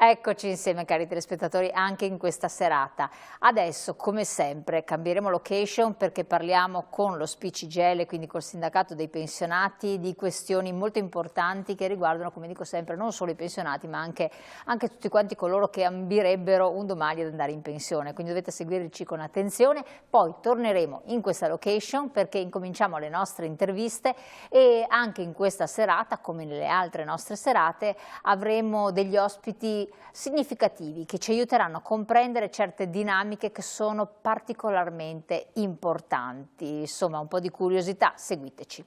Eccoci insieme cari telespettatori anche in questa serata. Adesso come sempre cambieremo location perché parliamo con lo Spicigel, quindi col sindacato dei pensionati, di questioni molto importanti che riguardano, come dico sempre, non solo i pensionati ma anche tutti quanti coloro che ambirebbero un domani ad andare in pensione, quindi dovete seguirci con attenzione. Poi torneremo in questa location perché incominciamo le nostre interviste e anche in questa serata, come nelle altre nostre serate, avremo degli ospiti significativi che ci aiuteranno a comprendere certe dinamiche che sono particolarmente importanti. Insomma, un po' di curiosità, seguiteci.